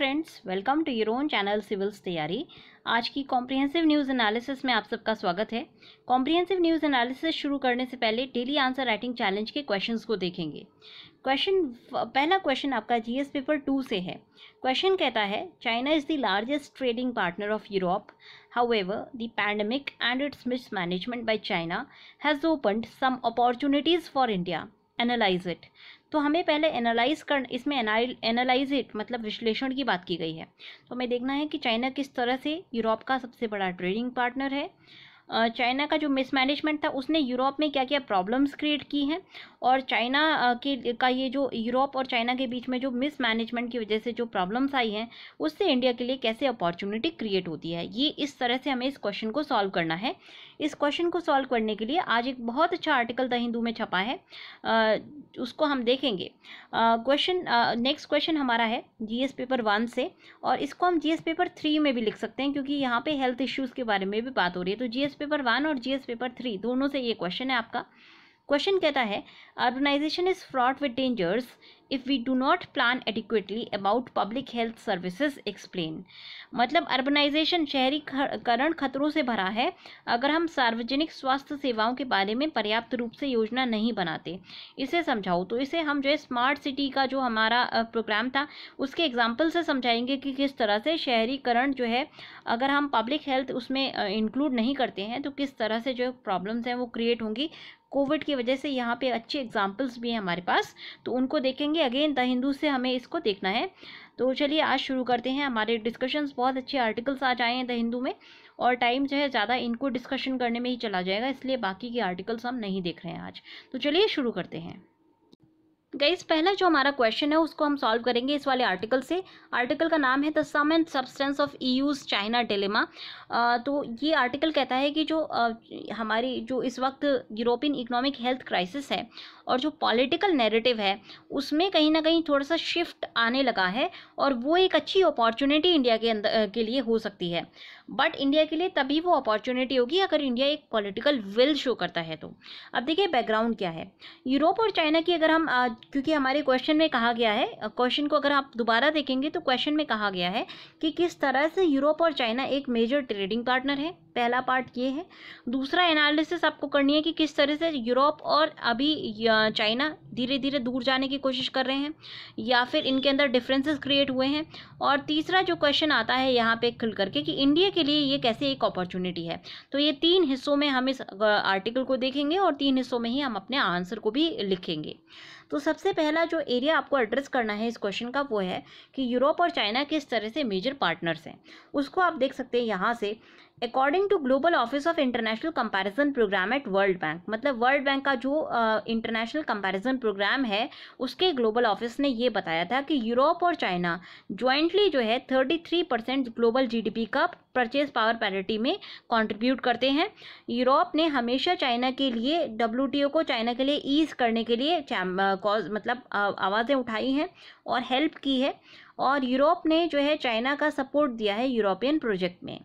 Friends, welcome to your own channel civils तैयारी। आज की कॉम्प्रिहेंसिव न्यूज़ एनालिसिस में आप सबका स्वागत है। कॉम्प्रिहेंसिव न्यूज़ एनालिसिस शुरू करने से पहले डेली आंसर राइटिंग चैलेंज के क्वेश्चंस को देखेंगे। पहला क्वेश्चन आपका जीएस पेपर 2 से है। क्वेश्चन कहता है, China is the largest trading partner of Europe, however the pandemic and its mismanagement by China has opened some opportunities for India, analyse it. तो हमें पहले इसमें एनालाइज इट मतलब विश्लेषण की बात की गई है। तो हमें देखना है कि चाइना किस तरह से यूरोप का सबसे बड़ा ट्रेडिंग पार्टनर है। चाइना का जो मिसमैनेजमेंट था उसने यूरोप में क्या क्या प्रॉब्लम्स क्रिएट की हैं, और चाइना का ये जो यूरोप और चाइना के बीच में जो मिसमैनेजमेंट की वजह से जो प्रॉब्लम्स आई हैं उससे इंडिया के लिए कैसे अपॉर्चुनिटी क्रिएट होती है। ये इस तरह से हमें इस क्वेश्चन को सॉल्व करना है। इस क्वेश्चन को सॉल्व करने के लिए आज एक बहुत अच्छा आर्टिकल द हिंदू में छपा है, उसको हम देखेंगे। नेक्स्ट क्वेश्चन हमारा है जीएस पेपर 1 से, और इसको हम जीएस पेपर 3 में भी लिख सकते हैं क्योंकि यहाँ पे हेल्थ इश्यूज़ के बारे में भी बात हो रही है। तो जीएस पेपर 1 और जीएस पेपर 3 दोनों से ये क्वेश्चन है आपका। क्वेश्चन कहता है, urbanisation is fraught with dangers if we do not plan adequately about public health services, explain. मतलब अर्बनाइजेशन शहरीकरण खतरों से भरा है अगर हम सार्वजनिक स्वास्थ्य सेवाओं के बारे में पर्याप्त रूप से योजना नहीं बनाते। इसे समझाओ। तो इसे हम जो है स्मार्ट सिटी का जो हमारा प्रोग्राम था उसके एग्जाम्पल से समझाएंगे कि किस तरह से शहरीकरण जो है अगर हम पब्लिक हेल्थ उसमें इंक्लूड नहीं करते हैं तो किस तरह से जो प्रॉब्लम्स हैं वो क्रिएट होंगी कोविड की वजह से। यहाँ पे अच्छे एग्जाम्पल्स भी हैं हमारे पास, तो उनको देखेंगे। अगेन द हिंदू से हमें इसको देखना है। तो चलिए आज शुरू करते हैं। हमारे डिस्कशंस बहुत अच्छे आर्टिकल्स आज आए हैं द हिंदू में, और टाइम जो है ज़्यादा इनको डिस्कशन करने में ही चला जाएगा, इसलिए बाकी के आर्टिकल्स हम नहीं देख रहे हैं आज। तो चलिए शुरू करते हैं। गाइस, पहला जो हमारा क्वेश्चन है उसको हम सॉल्व करेंगे इस वाले आर्टिकल से। आर्टिकल का नाम है the sum and substance of EU's China dilemma. तो ये आर्टिकल कहता है कि जो हमारी जो इस वक्त यूरोपियन इकोनॉमिक हेल्थ क्राइसिस है और जो पॉलिटिकल नैरेटिव है उसमें कहीं ना कहीं थोड़ा सा शिफ्ट आने लगा है, और वो एक अच्छी अपॉर्चुनिटी इंडिया के अंदर के लिए हो सकती है। बट इंडिया के लिए तभी वो अपॉर्चुनिटी होगी अगर इंडिया एक पॉलिटिकल विल शो करता है। तो अब देखिए बैकग्राउंड क्या है। यूरोप और चाइना की अगर हम क्योंकि हमारे क्वेश्चन में कहा गया है, क्वेश्चन को अगर आप दोबारा देखेंगे तो क्वेश्चन में कहा गया है कि किस तरह से यूरोप और चाइना एक मेजर ट्रेडिंग पार्टनर है। पहला पार्ट ये है। दूसरा एनालिसिस आपको करनी है कि किस तरह से यूरोप और अभी चाइना धीरे धीरे दूर जाने की कोशिश कर रहे हैं या फिर इनके अंदर डिफरेंसेस क्रिएट हुए हैं। और तीसरा जो क्वेश्चन आता है यहाँ पे खुल करके कि इंडिया के लिए ये कैसे एक अपॉर्चुनिटी है। तो ये 3 हिस्सों में हम इस आर्टिकल को देखेंगे और 3 हिस्सों में ही हम अपने आंसर को भी लिखेंगे। तो सबसे पहला जो एरिया आपको एड्रेस करना है इस क्वेश्चन का वो है कि यूरोप और चाइना किस तरह से मेजर पार्टनर्स हैं। उसको आप देख सकते हैं यहाँ से। According to global office of international comparison programme at world bank, मतलब वर्ल्ड बैंक का जो इंटरनेशनल कंपैरिजन प्रोग्राम है उसके ग्लोबल ऑफिस ने ये बताया था कि यूरोप और चाइना ज्वाइंटली जो है 33% ग्लोबल जीडीपी का परचेज पावर पैरिटी में कंट्रीब्यूट करते हैं। यूरोप ने हमेशा चाइना के लिए डब्ल्यूटीओ को चाइना के लिए ईज करने के लिए आवाज़ें उठाई हैं और हेल्प की है, और यूरोप ने जो है चाइना का सपोर्ट दिया है यूरोपियन प्रोजेक्ट में।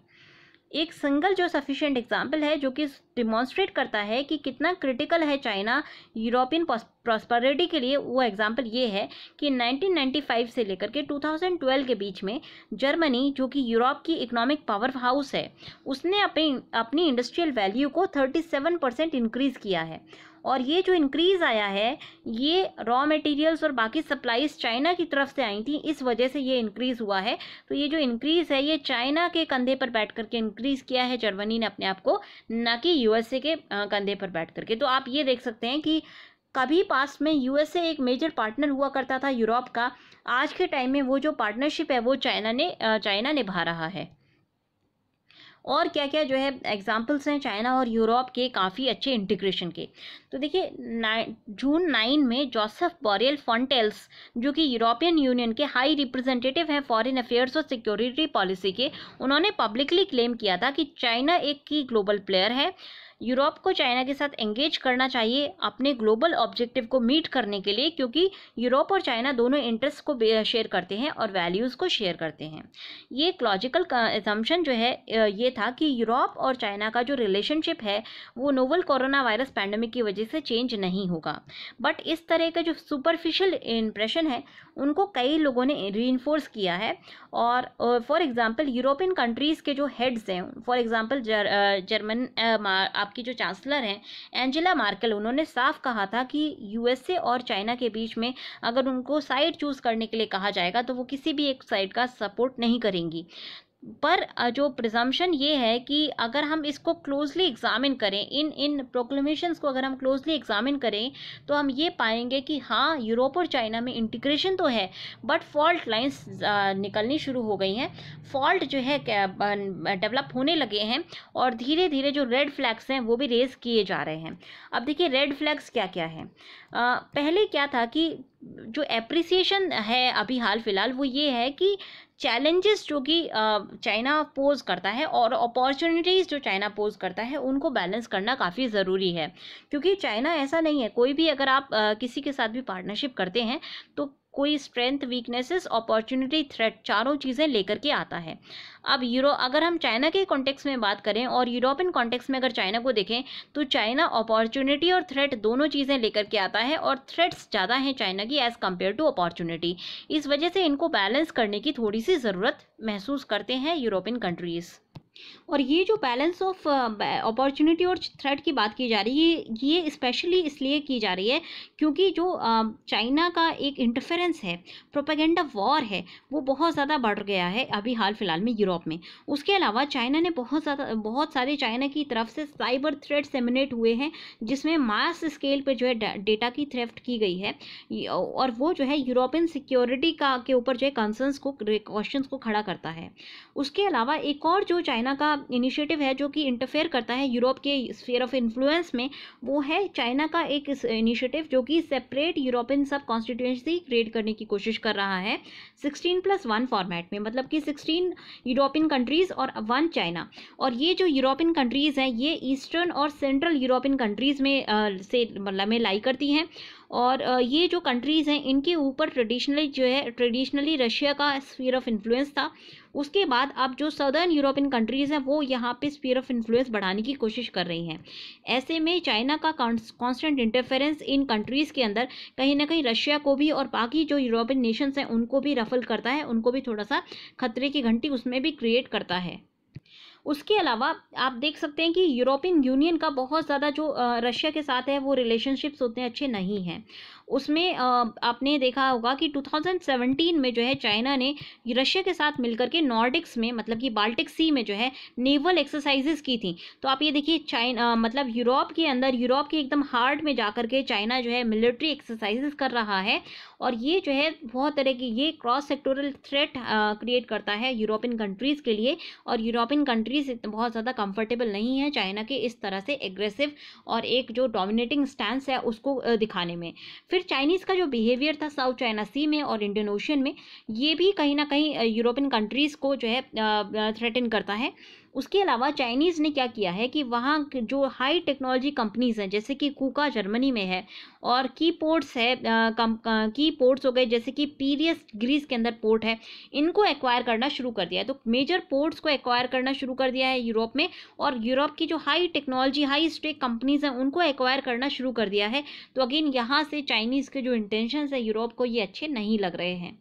एक सिंगल जो सफिशिएंट एग्जाम्पल है जो कि डिमॉन्स्ट्रेट करता है कि कितना क्रिटिकल है चाइना यूरोपियन प्रॉस्पेरिटी के लिए, वो एग्जाम्पल ये है कि 1995 से लेकर के 2012 के बीच में जर्मनी जो कि यूरोप की इकोनॉमिक पावर हाउस है उसने अपनी इंडस्ट्रियल वैल्यू को 37% इंक्रीज़ किया है। और ये जो इंक्रीज़ आया है ये रॉ मटेरियल्स और बाकी सप्लाईज चाइना की तरफ से आई थी, इस वजह से ये इंक्रीज़ हुआ है। तो ये जो इंक्रीज़ है ये चाइना के कंधे पर बैठ करके इंक्रीज़ किया है जर्मनी ने अपने आप को, ना कि यूएसए के कंधे पर बैठ करके। तो आप ये देख सकते हैं कि कभी पास्ट में यूएसए एक मेजर पार्टनर हुआ करता था यूरोप का, आज के टाइम में वो जो पार्टनरशिप है वो चाइना निभा रहा है। और क्या क्या जो है एग्जाम्पल्स हैं चाइना और यूरोप के काफ़ी अच्छे इंटीग्रेशन के। तो देखिए जून 9 में जोसेफ बोरेल फॉन्टेल्स जो कि यूरोपियन यूनियन के हाई रिप्रेजेंटेटिव हैं फॉरेन अफेयर्स और सिक्योरिटी पॉलिसी के, उन्होंने पब्लिकली क्लेम किया था कि चाइना एक की ग्लोबल प्लेयर है। यूरोप को चाइना के साथ एंगेज करना चाहिए अपने ग्लोबल ऑब्जेक्टिव को मीट करने के लिए, क्योंकि यूरोप और चाइना दोनों इंटरेस्ट को शेयर करते हैं और वैल्यूज़ को शेयर करते हैं। ये एक लॉजिकल असम्पशन जो है ये था कि यूरोप और चाइना का जो रिलेशनशिप है वो नोवल कोरोना वायरस पैंडेमिक की वजह से चेंज नहीं होगा। बट इस तरह का जो सुपरफिशियल इम्प्रेशन है उनको कई लोगों ने रीइंफोर्स किया है। और फॉर एग्जांपल यूरोपियन कंट्रीज़ के जो हेड्स हैं, फॉर एग्जांपल जर्मन आपकी जो चांसलर हैं एंजेला मार्केल, उन्होंने साफ कहा था कि यूएसए और चाइना के बीच में अगर उनको साइड चूज़ करने के लिए कहा जाएगा तो वो किसी भी एक साइड का सपोर्ट नहीं करेंगी। पर जो प्रिजम्पशन ये है कि अगर हम इसको क्लोजली एग्जामिन करें, इन प्रोक्लेमेशंस को अगर हम क्लोजली एग्जामिन करें तो हम ये पाएंगे कि हाँ, यूरोप और चाइना में इंटीग्रेशन तो है बट फॉल्ट लाइंस निकलनी शुरू हो गई हैं। फॉल्ट जो है डेवलप होने लगे हैं और धीरे धीरे जो रेड फ्लैग्स हैं वो भी रेज किए जा रहे हैं। अब देखिए रेड फ्लैग्स क्या क्या हैं। पहले क्या था कि जो एप्रिसिएशन है अभी हाल फिलहाल वो ये है कि चैलेंजेस जो कि चाइना पोज करता है और अपॉर्चुनिटीज़ जो चाइना पोज करता है उनको बैलेंस करना काफ़ी ज़रूरी है। क्योंकि चाइना ऐसा नहीं है, कोई भी अगर आप किसी के साथ भी पार्टनरशिप करते हैं तो कोई स्ट्रेंथ, वीकनेसेस, अपॉर्चुनिटी, थ्रेट चारों चीज़ें लेकर के आता है। अब अगर हम चाइना के कॉन्टेक्स्ट में बात करें और यूरोपियन कॉन्टेक्स्ट में अगर चाइना को देखें तो चाइना अपॉर्चुनिटी और थ्रेट दोनों चीज़ें लेकर के आता है और थ्रेट्स ज़्यादा हैं चाइना की एज़ कम्पेयर टू अपॉर्चुनिटी। इस वजह से इनको बैलेंस करने की थोड़ी सी ज़रूरत महसूस करते हैं यूरोपियन कंट्रीज़। और ये जो बैलेंस ऑफ अपॉर्चुनिटी और थ्रेट की बात की जा रही है ये स्पेशली इसलिए की जा रही है क्योंकि जो चाइना का एक इंटरफेरेंस है, प्रोपेगेंडा वॉर है, वो बहुत ज़्यादा बढ़ गया है अभी हाल फिलहाल में यूरोप में। उसके अलावा चाइना ने बहुत सारे चाइना की तरफ से साइबर थ्रेट्स एमिनेट हुए हैं जिसमें मास स्केल पर जो है डेटा की थेफ्ट की गई है और वो जो है यूरोपियन सिक्योरिटी के ऊपर जो है कंसर्न्स को, क्वेश्चंस को खड़ा करता है। उसके अलावा एक और जो चाइना का इनिशिएटिव है जो कि इंटरफेयर करता है यूरोप के स्फीयर ऑफ इन्फ्लुएंस में, वो है चाइना का एक इनिशिएटिव जो कि सेपरेट यूरोपियन सब कॉन्स्टिट्यूएंसी क्रिएट करने की कोशिश कर रहा है 16+1 फॉर्मेट में, मतलब कि 16 यूरोपियन कंट्रीज़ और 1 चाइना। और ये जो यूरोपियन कंट्रीज़ हैं ये ईस्टर्न और सेंट्रल यूरोपियन कंट्रीज़ में मतलब में लाई करती हैं। और ये जो कंट्रीज़ हैं इनके ऊपर ट्रेडिशनली रशिया का स्फीयर ऑफ इन्फ्लुएंस था। उसके बाद अब जो सदर्न यूरोपियन कंट्रीज़ हैं वो यहाँ पे स्फीयर ऑफ इन्फ्लुएंस बढ़ाने की कोशिश कर रही हैं। ऐसे में चाइना का कांस्टेंट इंटरफेरेंस इन कंट्रीज़ के अंदर कहीं ना कहीं रशिया को भी और बाकी जो यूरोपियन नेशंस हैं उनको भी रफल करता है, उनको भी थोड़ा सा खतरे की घंटी उसमें भी क्रिएट करता है। उसके अलावा आप देख सकते हैं कि यूरोपियन यूनियन का बहुत ज़्यादा जो रशिया के साथ है वो रिलेशनशिप्स उतने अच्छे नहीं हैं। उसमें आपने देखा होगा कि 2017 में जो है चाइना ने रशिया के साथ मिलकर के नॉर्डिक्स में, मतलब कि बाल्टिक सी में जो है नेवल एक्सरसाइजेस की थी। तो आप ये देखिए चाइना मतलब यूरोप के अंदर, यूरोप के एकदम हार्ट में जाकर के चाइना जो है मिलिट्री एक्सरसाइजेस कर रहा है और ये जो है बहुत तरह की ये क्रॉस सेक्टोरल थ्रेट क्रिएट करता है यूरोपियन कंट्रीज़ के लिए। और यूरोपियन कंट्रीज़ बहुत ज़्यादा कंफर्टेबल नहीं है चाइना के इस तरह से एग्रेसिव और एक जो डोमिनेटिंग स्टैंस है उसको दिखाने में। फिर चाइनीज़ का जो बिहेवियर था साउथ चाइना सी में और इंडियन ओशन में, ये भी कहीं ना कहीं यूरोपियन कंट्रीज़ को जो है थ्रेटन करता है। उसके अलावा चाइनीज़ ने क्या किया है कि वहाँ जो हाई टेक्नोलॉजी कंपनीज़ हैं जैसे कि कूका जर्मनी में है और की पोर्ट्स है, की पोर्ट्स हो गए जैसे कि पीरियस ग्रीस के अंदर पोर्ट है, इनको एक्वायर करना शुरू कर दिया है। तो मेजर पोर्ट्स को एक्वायर करना शुरू कर दिया है यूरोप में और यूरोप की जो high technology high stake companies हैं उनको एक्वायर करना शुरू कर दिया है। तो अगेन यहाँ से चाइनीज़ के जो इंटेंशंस है यूरोप को ये अच्छे नहीं लग रहे हैं।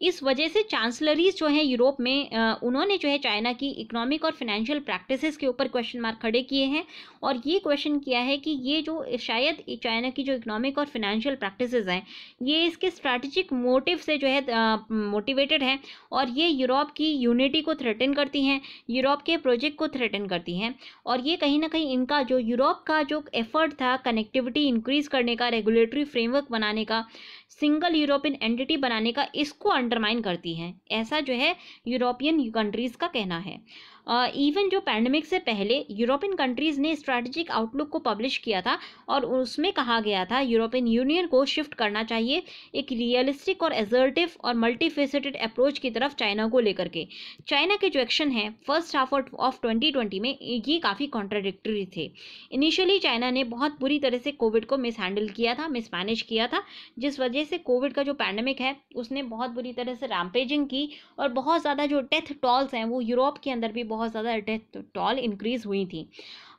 इस वजह से चांसलरीज जो हैं यूरोप में उन्होंने जो है चाइना की इकोनॉमिक और फाइनेंशियल प्रैक्टिसेस के ऊपर क्वेश्चन मार्क खड़े किए हैं और ये क्वेश्चन किया है कि ये जो शायद चाइना की जो इकोनॉमिक और फाइनेंशियल प्रैक्टिसेस हैं ये इसके स्ट्रैटेजिक मोटिव से जो है मोटिवेटेड हैं और ये यूरोप की यूनिटी को थ्रेटन करती हैं, यूरोप के प्रोजेक्ट को थ्रेटन करती हैं। और ये कहीं ना कहीं इनका जो यूरोप का जो एफर्ट था कनेक्टिविटी इंक्रीज़ करने का, रेगुलेटरी फ्रेमवर्क बनाने का, सिंगल यूरोपियन एंटिटी बनाने का, इसको अंडरमाइन करती हैं, ऐसा जो है यूरोपियन कंट्रीज़ का कहना है। इवन जो पैंडमिक से पहले यूरोपियन कंट्रीज़ ने स्ट्रैटेजिक आउटलुक को पब्लिश किया था और उसमें कहा गया था यूरोपियन यूनियन को शिफ्ट करना चाहिए एक रियलिस्टिक और एसर्टिव और मल्टीफेसेटेड अप्रोच की तरफ चाइना को लेकर के। चाइना के जो एक्शन है फर्स्ट हाफ ऑफ 2020 में ये काफ़ी कॉन्ट्राडिक्टरी थे। इनिशियली चाइना ने बहुत बुरी तरह से कोविड को मिसहैंडल किया था, मिसमैनेज किया था, जिस वजह से कोविड का जो पैंडमिक है उसने बहुत बुरी तरह से रैम्पेजिंग की और बहुत ज़्यादा जो डेथ टॉल्स हैं वो यूरोप के अंदर भी बहुत ज़्यादा डेथ टॉल इंक्रीज हुई थी।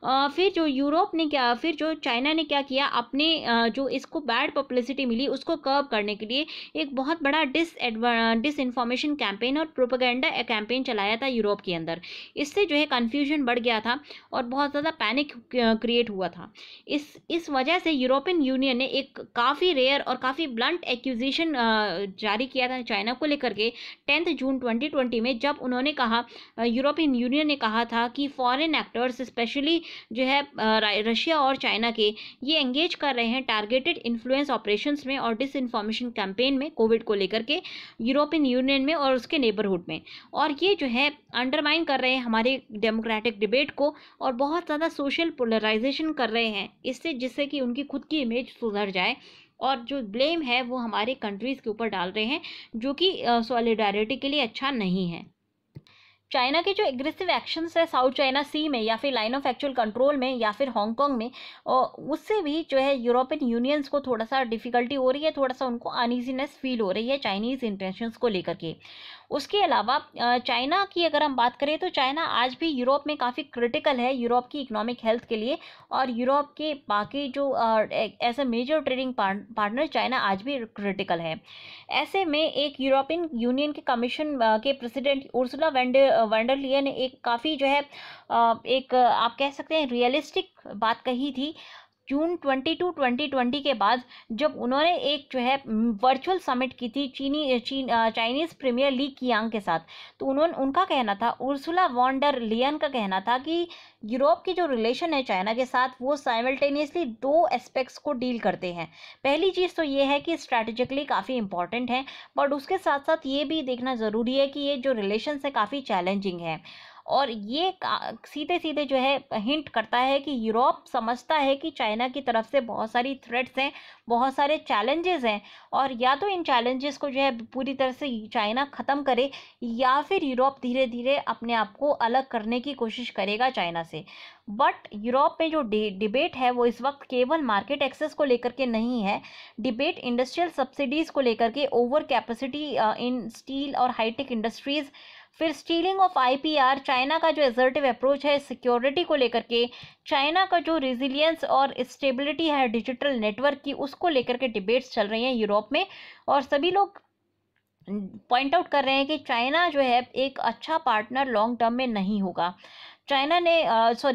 फिर जो चाइना ने क्या किया, अपने जो इसको बैड पब्लिसिटी मिली उसको कर्व करने के लिए एक बहुत बड़ा डिस इन्फॉर्मेशन कैंपेन और प्रोपेगेंडा कैंपेन चलाया था यूरोप के अंदर। इससे जो है कन्फ्यूजन बढ़ गया था और बहुत ज़्यादा पैनिक क्रिएट हुआ था। इस वजह से यूरोपियन यूनियन ने एक काफ़ी रेयर और काफ़ी ब्लंट एक्यूजेशन जारी किया था चाइना को लेकर के 10 जून 2020 में, जब उन्होंने कहा, यूरोपियन यूनियन ने कहा था कि फॉरेन एक्टर्स स्पेशली जो है रशिया और चाइना के, ये एंगेज कर रहे हैं टारगेटेड इन्फ्लुएंस ऑपरेशंस में और डिस इन्फॉर्मेशन कैंपेन में कोविड को लेकर के यूरोपियन यूनियन में और उसके नेबरहुड में, और ये जो है अंडरमाइन कर रहे हैं हमारे डेमोक्रेटिक डिबेट को और बहुत ज़्यादा सोशल पोलराइजेशन कर रहे हैं इससे, जिससे कि उनकी खुद की इमेज सुधर जाए। और जो ब्लेम है वो हमारे कंट्रीज़ के ऊपर डाल रहे हैं, जो कि सॉलिडारिटी के लिए अच्छा नहीं है। चाइना के जो एग्रेसिव एक्शंस है साउथ चाइना सी में या फिर लाइन ऑफ एक्चुअल कंट्रोल में या फिर हांगकांग में, उससे भी जो है यूरोपियन यूनियंस को थोड़ा सा डिफिकल्टी हो रही है, थोड़ा सा उनको अनईजीनेस फील हो रही है चाइनीज़ इंटेंशंस को लेकर के। उसके अलावा चाइना की अगर हम बात करें तो चाइना आज भी यूरोप में काफ़ी क्रिटिकल है यूरोप की इकोनॉमिक हेल्थ के लिए, और यूरोप के बाकी जो as a major trading partner China आज भी क्रिटिकल है। ऐसे में एक यूरोपियन यूनियन के कमीशन के प्रेसिडेंट उर्सुला वैंडर लियन ने एक काफ़ी जो है एक आप कह सकते हैं रियलिस्टिक बात कही थी जून 2020 के बाद, जब उन्होंने एक जो है वर्चुअल समिट की थी चाइनीज़ प्रीमियर ली कियांग के साथ। तो उनका कहना था, उर्सुला वॉन डर लियन का कहना था कि यूरोप की जो रिलेशन है चाइना के साथ वो साइमल्टेनियसली दो एस्पेक्ट्स को डील करते हैं। पहली चीज़ तो ये है कि स्ट्रैटेजिकली काफ़ी इंपॉर्टेंट है, बट उसके साथ साथ ये भी देखना ज़रूरी है कि ये जो रिलेशन है काफ़ी चैलेंजिंग है। और ये सीधे सीधे जो है हिंट करता है कि यूरोप समझता है कि चाइना की तरफ से बहुत सारी थ्रेट्स हैं, बहुत सारे चैलेंजेस हैं, और या तो इन चैलेंजेस को जो है पूरी तरह से चाइना ख़त्म करे या फिर यूरोप धीरे धीरे अपने आप को अलग करने की कोशिश करेगा चाइना से। बट यूरोप में जो डिबेट है वो इस वक्त केवल मार्केट एक्सेस को लेकर के नहीं है, डिबेट इंडस्ट्रियल सब्सिडीज़ को लेकर के, ओवर कैपेसिटी इन स्टील और हाईटेक इंडस्ट्रीज़, फिर स्टीलिंग ऑफ आईपीआर, चाइना का जो एसर्टिव अप्रोच है सिक्योरिटी को लेकर के, चाइना का जो रेजिलियंस और स्टेबिलिटी है डिजिटल नेटवर्क की, उसको लेकर के डिबेट्स चल रही हैं यूरोप में। और सभी लोग पॉइंट आउट कर रहे हैं कि चाइना जो है एक अच्छा पार्टनर लॉन्ग टर्म में नहीं होगा। चाइना ने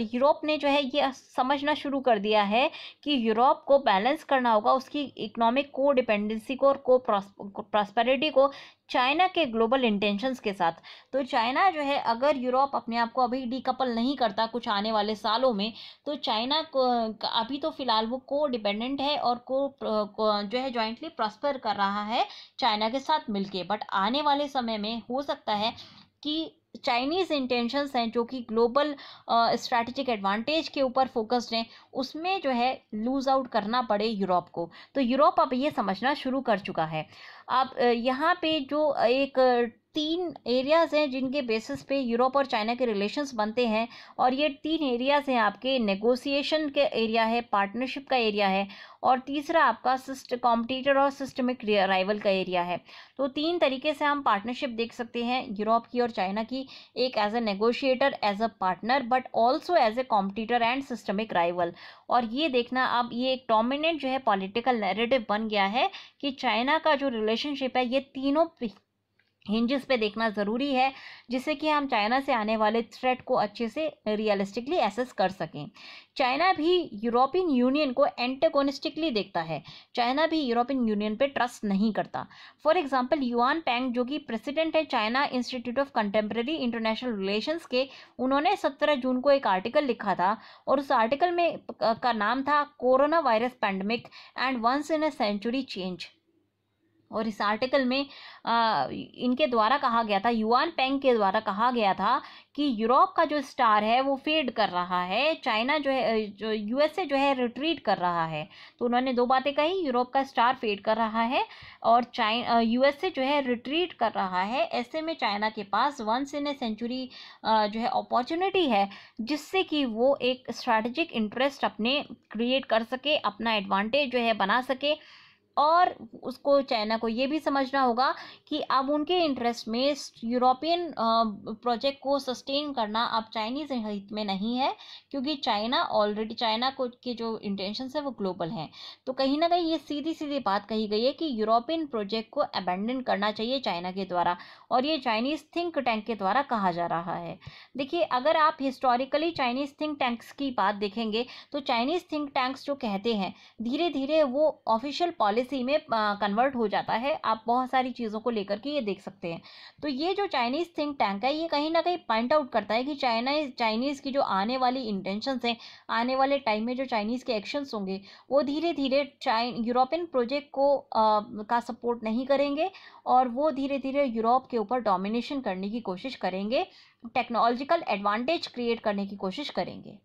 यूरोप ने जो है ये समझना शुरू कर दिया है कि यूरोप को बैलेंस करना होगा उसकी इकोनॉमिक को डिपेंडेंसी को और को प्रॉस्पेरिटी को चाइना के ग्लोबल इंटेंशंस के साथ। तो चाइना जो है अगर यूरोप अपने आप को अभी डीकपल नहीं करता कुछ आने वाले सालों में, तो चाइना को अभी तो फिलहाल वो को डिपेंडेंट है और को जो है जॉइंटली प्रॉस्पर कर रहा है चाइना के साथ मिलके, बट आने वाले समय में हो सकता है कि चाइनीज़ इंटेंशंस हैं जो कि ग्लोबल स्ट्रैटेजिक एडवांटेज के ऊपर फोकस्ड हैं, उसमें जो है लूज़ आउट करना पड़े यूरोप को। तो यूरोप अब ये समझना शुरू कर चुका है। अब यहाँ पे जो एक 3 एरियाज़ हैं जिनके बेसिस पे यूरोप और चाइना के रिलेशंस बनते हैं, और ये 3 एरियाज़ हैं आपके नेगोशिएशन के एरिया है, पार्टनरशिप का एरिया है, और तीसरा आपका कॉम्पिटिटर और सिस्टमिक राइवल का एरिया है। तो 3 तरीके से हम पार्टनरशिप देख सकते हैं यूरोप की और चाइना की, एक as a negotiator, as a partner, but also as a competitor and systemic rival. और ये देखना अब ये एक डोमिनेंट जो है पॉलिटिकल नैरेटिव बन गया है कि चाइना का जो रिलेशनशिप है ये तीनों हिंजेस पे देखना ज़रूरी है, जिससे कि हम चाइना से आने वाले थ्रेट को अच्छे से रियलिस्टिकली एसेस कर सकें। चाइना भी यूरोपियन यूनियन को एंटेगोनिस्टिकली देखता है, चाइना भी यूरोपियन यूनियन पे ट्रस्ट नहीं करता। फॉर एग्जांपल युआन पेंग जो कि प्रेसिडेंट है China institute of contemporary international relations के, उन्होंने 17 जून को एक आर्टिकल लिखा था, और उस आर्टिकल में का नाम था coronavirus pandemic and once in a century change. और इस आर्टिकल में इनके द्वारा कहा गया था, युआन पेंग के द्वारा कहा गया था कि यूरोप का जो स्टार है वो फेड कर रहा है, चाइना जो है, जो यूएसए जो है रिट्रीट कर रहा है। तो उन्होंने दो बातें कही, यूरोप का स्टार फेड कर रहा है और यूएसए जो है रिट्रीट कर रहा है। ऐसे में चाइना के पास वंस इन ए सेंचुरी जो है अपॉर्चुनिटी है, जिससे कि वो एक स्ट्रैटेजिक इंटरेस्ट अपने क्रिएट कर सके, अपना एडवांटेज जो है बना सके। और उसको, चाइना को ये भी समझना होगा कि अब उनके इंटरेस्ट में यूरोपियन प्रोजेक्ट को सस्टेन करना अब चाइनीज हित में नहीं है, क्योंकि चाइना ऑलरेडी, चाइना को के जो इंटेंशंस है वो ग्लोबल हैं। तो कहीं ना कहीं ये सीधी सीधी बात कही गई है कि यूरोपियन प्रोजेक्ट को अबेंडन करना चाहिए चाइना के द्वारा, और ये चाइनीज थिंक टैंक के द्वारा कहा जा रहा है। देखिए, अगर आप हिस्टोरिकली चाइनीज थिंक टैंक्स की बात देखेंगे तो चाइनीज थिंक टैंक्स जो कहते हैं, धीरे धीरे वो ऑफिशियल पॉलिसी में कन्वर्ट हो जाता है। आप बहुत सारी चीज़ों को लेकर के ये देख सकते हैं। तो ये जो चाइनीज थिंक टैंक है, ये कहीं ना कहीं पॉइंट आउट करता है कि चाइनीज़ की जो आने वाली इंटेंशंस हैं, आने वाले टाइम में जो चाइनीज़ के एक्शंस होंगे, वो धीरे धीरे यूरोपियन प्रोजेक्ट को का सपोर्ट नहीं करेंगे, और वो धीरे धीरे यूरोप के ऊपर डोमिनेशन करने की कोशिश करेंगे, टेक्नोलॉजिकल एडवांटेज क्रिएट करने की कोशिश करेंगे।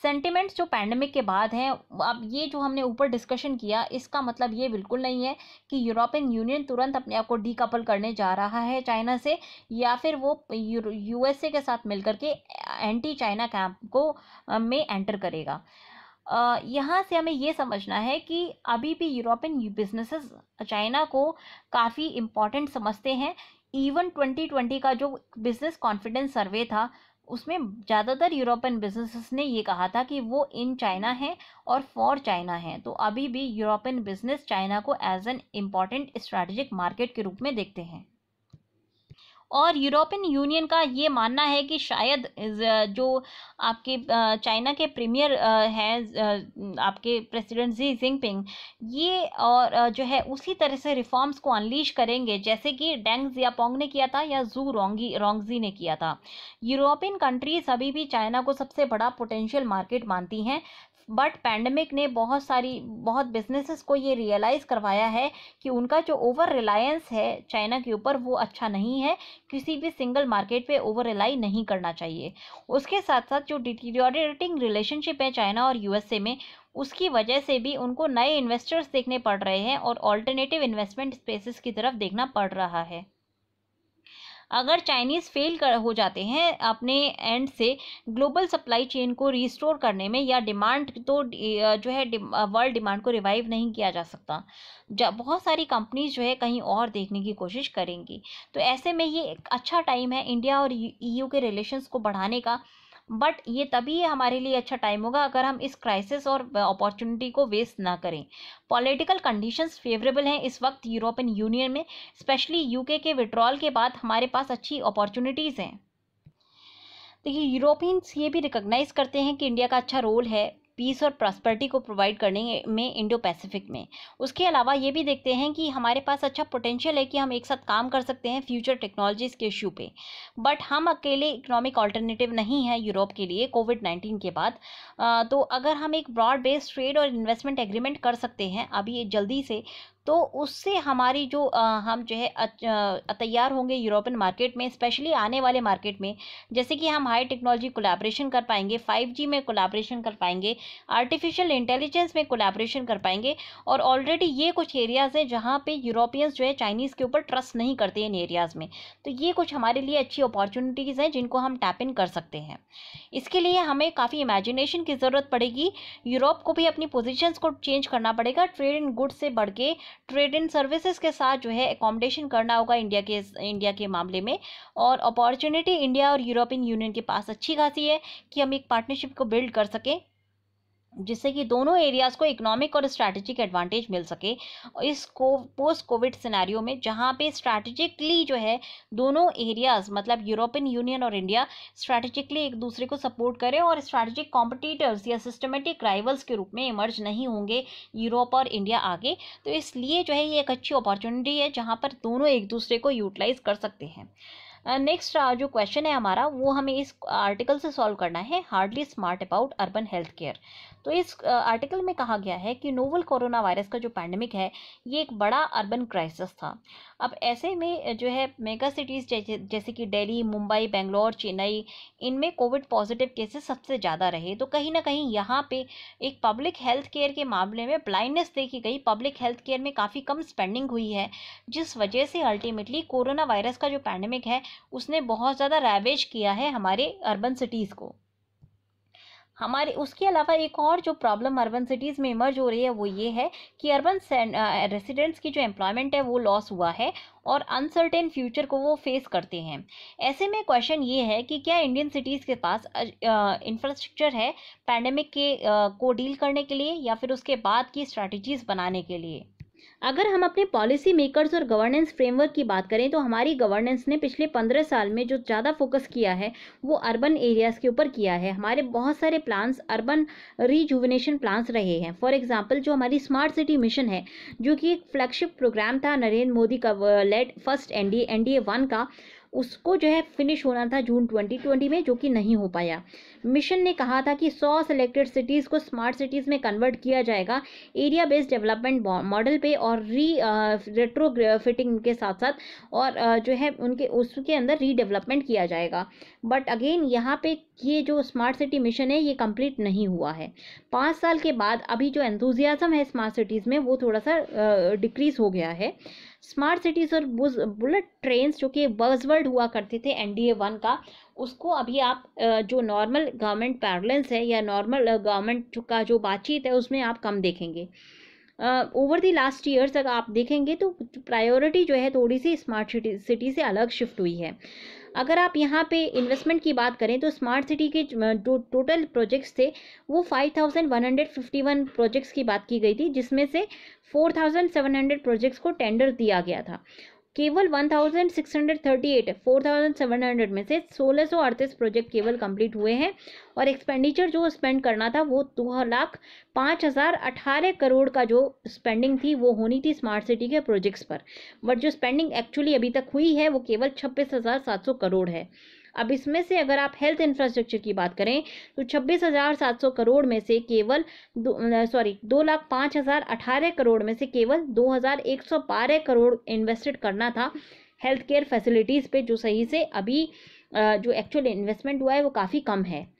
सेंटिमेंट्स जो पैंडेमिक के बाद हैं, अब ये जो हमने ऊपर डिस्कशन किया, इसका मतलब ये बिल्कुल नहीं है कि यूरोपियन यूनियन तुरंत अपने आप को डीकपल करने जा रहा है चाइना से, या फिर वो यूएसए के साथ मिलकर के एंटी चाइना कैंप को में एंटर करेगा। यहाँ से हमें ये समझना है कि अभी भी यूरोपियन बिजनेसेस चाइना को काफ़ी इम्पॉर्टेंट समझते हैं। इवन 2020 का जो बिजनेस कॉन्फिडेंस सर्वे था, उसमें ज़्यादातर यूरोपियन बिजनेसेस ने ये कहा था कि वो इन चाइना है और फॉर चाइना है। तो अभी भी यूरोपियन बिजनेस चाइना को as an important strategic market के रूप में देखते हैं। और यूरोपियन यूनियन का ये मानना है कि शायद जो आपके चाइना के प्रीमियर हैं, आपके प्रेसिडेंट शी जिनपिंग, ये और जो है उसी तरह से रिफॉर्म्स को अनलीश करेंगे जैसे कि डेंग जियापोंग ने किया था या जू रोंगजी ने किया था। यूरोपियन कंट्रीज अभी भी चाइना को सबसे बड़ा पोटेंशियल मार्केट मानती हैं, बट पैंडमिक ने बहुत बिजनेसेस को ये रियलाइज़ करवाया है कि उनका जो ओवर रिलायंस है चाइना के ऊपर वो अच्छा नहीं है। किसी भी सिंगल मार्केट पे ओवर रिलाई नहीं करना चाहिए। उसके साथ साथ जो डिटीरियोरेटिंग रिलेशनशिप है चाइना और यूएसए में, उसकी वजह से भी उनको नए इन्वेस्टर्स देखने पड़ रहे हैं और ऑल्टरनेटिव इन्वेस्टमेंट स्पेसेस की तरफ देखना पड़ रहा है। अगर चाइनीज़ हो जाते हैं अपने एंड से ग्लोबल सप्लाई चेन को रिस्टोर करने में, या डिमांड तो जो है वर्ल्ड डिमांड को रिवाइव नहीं किया जा सकता, जब बहुत सारी कंपनीज जो है कहीं और देखने की कोशिश करेंगी। तो ऐसे में ये एक अच्छा टाइम है इंडिया और ईयू के रिलेशंस को बढ़ाने का, बट ये तभी हमारे लिए अच्छा टाइम होगा अगर हम इस क्राइसिस और अपॉर्चुनिटी को वेस्ट ना करें। पॉलिटिकल कंडीशंस फेवरेबल हैं इस वक्त यूरोपियन यूनियन में, स्पेशली यूके के विड्रॉल के बाद हमारे पास अच्छी अपॉर्चुनिटीज़ हैं। देखिए, यूरोपियंस ये भी रिकॉग्नाइज करते हैं कि इंडिया का अच्छा रोल है पीस और प्रॉस्पेरिटी को प्रोवाइड करने में इंडो पैसिफिक में। उसके अलावा ये भी देखते हैं कि हमारे पास अच्छा पोटेंशियल है कि हम एक साथ काम कर सकते हैं फ्यूचर टेक्नोलॉजीज़ के इशू पे, बट हम अकेले इकोनॉमिक ऑल्टरनेटिव नहीं है यूरोप के लिए कोविड-19 के बाद। तो अगर हम एक ब्रॉड बेस्ड ट्रेड और इन्वेस्टमेंट एग्रीमेंट कर सकते हैं अभी जल्दी से, तो उससे हमारी जो हम जो है तैयार होंगे यूरोपियन मार्केट में, स्पेशली आने वाले मार्केट में। जैसे कि हम हाई टेक्नोलॉजी कोलैबोरेशन कर पाएंगे, 5G में कोलैबोरेशन कर पाएंगे, आर्टिफिशियल इंटेलिजेंस में कोलैबोरेशन कर पाएंगे। और ऑलरेडी ये कुछ एरियाज़ हैं जहाँ पे यूरोपियंस जो है चाइनीज़ के ऊपर ट्रस्ट नहीं करते इन एरियाज़ में। तो ये कुछ हमारे लिए अच्छी अपॉर्चुनिटीज़ हैं जिनको हम टैप इन कर सकते हैं। इसके लिए हमें काफ़ी इमेजिनेशन की ज़रूरत पड़ेगी। यूरोप को भी अपनी पोजीशंस को चेंज करना पड़ेगा। ट्रेड इन गुड्स से बढ़ के ट्रेड इन सर्विसेज के साथ जो है अकोमोडेशन करना होगा इंडिया के मामले में। और अपॉर्चुनिटी इंडिया और यूरोपियन यूनियन के पास अच्छी खासी है कि हम एक पार्टनरशिप को बिल्ड कर सकें, जिससे कि दोनों एरियाज़ को इकोनॉमिक और स्ट्रैटेजिक एडवांटेज मिल सके इस पोस्ट कोविड सिनेरियो में, जहाँ पे स्ट्रैटेजिकली जो है दोनों एरियाज़, मतलब यूरोपियन यूनियन और इंडिया, स्ट्रैटेजिकली एक दूसरे को सपोर्ट करें और स्ट्रैटेजिक कॉम्पिटिटर्स या सिस्टमेटिक राइवल्स के रूप में इमर्ज नहीं होंगे यूरोप और इंडिया आगे। तो इसलिए जो है ये एक अच्छी अपॉर्चुनिटी है जहाँ पर दोनों एक दूसरे को यूटिलाइज कर सकते हैं। नेक्स्ट जो क्वेश्चन है हमारा वो हमें इस आर्टिकल से सॉल्व करना है, hardly smart about urban health care. तो इस आर्टिकल में कहा गया है कि नोवल कोरोना वायरस का जो पैंडेमिक है ये एक बड़ा अर्बन क्राइसिस था। अब ऐसे में जो है मेगा सिटीज़ जैसे कि दिल्ली, मुंबई, बेंगलोर, चेन्नई, इनमें कोविड पॉजिटिव केसेस सबसे ज़्यादा रहे। तो कहीं ना कहीं यहाँ पे एक पब्लिक हेल्थ केयर के मामले में ब्लाइंडनेस देखी गई, पब्लिक हेल्थ केयर में काफ़ी कम स्पेंडिंग हुई है, जिस वजह से अल्टीमेटली कोरोना वायरस का जो पैंडेमिक है उसने बहुत ज़्यादा रैवेज किया है हमारे अर्बन सिटीज़ को। हमारे उसके अलावा एक और जो प्रॉब्लम अर्बन सिटीज़ में इमर्ज हो रही है वो ये है कि अर्बन रेसिडेंट्स की जो एम्प्लॉयमेंट है वो लॉस हुआ है और अनसर्टेन फ्यूचर को वो फेस करते हैं। ऐसे में क्वेश्चन ये है कि क्या इंडियन सिटीज़ के पास इंफ्रास्ट्रक्चर है पैंडेमिक के को डील करने के लिए या फिर उसके बाद की स्ट्रैटेजीज बनाने के लिए। अगर हम अपने पॉलिसी मेकर्स और गवर्नेंस फ्रेमवर्क की बात करें तो हमारी गवर्नेंस ने पिछले 15 साल में जो ज़्यादा फोकस किया है वो अर्बन एरियाज़ के ऊपर किया है। हमारे बहुत सारे प्लान्स अर्बन रिजुविनेशन प्लान्स रहे हैं। फॉर एग्जांपल जो हमारी स्मार्ट सिटी मिशन है जो कि एक फ्लैगशिप प्रोग्राम था नरेंद्र मोदी का लेड फर्स्ट NDA 1 का, उसको जो है फिनिश होना था जून 2020 में, जो कि नहीं हो पाया। मिशन ने कहा था कि 100 सेलेक्टेड सिटीज़ को स्मार्ट सिटीज़ में कन्वर्ट किया जाएगा एरिया बेस्ड डेवलपमेंट मॉडल पे और रेट्रोफिटिंग के साथ साथ, और जो है उनके उसके अंदर रीडेवलपमेंट किया जाएगा। बट अगेन यहाँ पे ये जो स्मार्ट सिटी मिशन है ये कंप्लीट नहीं हुआ है। 5 साल के बाद अभी जो एंथुजियाज्म है स्मार्ट सिटीज़ में वो थोड़ा सा डिक्रीज हो गया है। स्मार्ट सिटीज़ और बुलेट ट्रेन्स जो कि बज़वर्ड हुआ करते थे NDA 1 का, उसको अभी आप जो नॉर्मल गवर्नमेंट पैरलेंस है या नॉर्मल गवर्नमेंट का जो बातचीत है उसमें आप कम देखेंगे। ओवर द लास्ट ईयर्स अगर आप देखेंगे तो प्रायोरिटी जो है थोड़ी सी स्मार्ट सिटी से अलग शिफ्ट हुई है। अगर आप यहाँ पे इन्वेस्टमेंट की बात करें तो स्मार्ट सिटी के जो टोटल प्रोजेक्ट्स थे वो 5151 प्रोजेक्ट्स की बात की गई थी, जिसमें से 4700 प्रोजेक्ट्स को टेंडर दिया गया था। केवल 4700 में से 1638 प्रोजेक्ट केवल कंप्लीट हुए हैं और एक्सपेंडिचर जो स्पेंड करना था वो 2,05,018 करोड़ का जो स्पेंडिंग थी वो होनी थी स्मार्ट सिटी के प्रोजेक्ट्स पर। बट जो स्पेंडिंग एक्चुअली अभी तक हुई है वो केवल 26,700 करोड़ है। अब इसमें से अगर आप हेल्थ इंफ्रास्ट्रक्चर की बात करें तो 26,700 करोड़ में से केवल 2,05,018 करोड़ में से केवल 2,112 करोड़ इन्वेस्टेड करना था हेल्थ केयर फैसिलिटीज़ पे, जो सही से अभी जो एक्चुअल इन्वेस्टमेंट हुआ है वो काफ़ी कम है।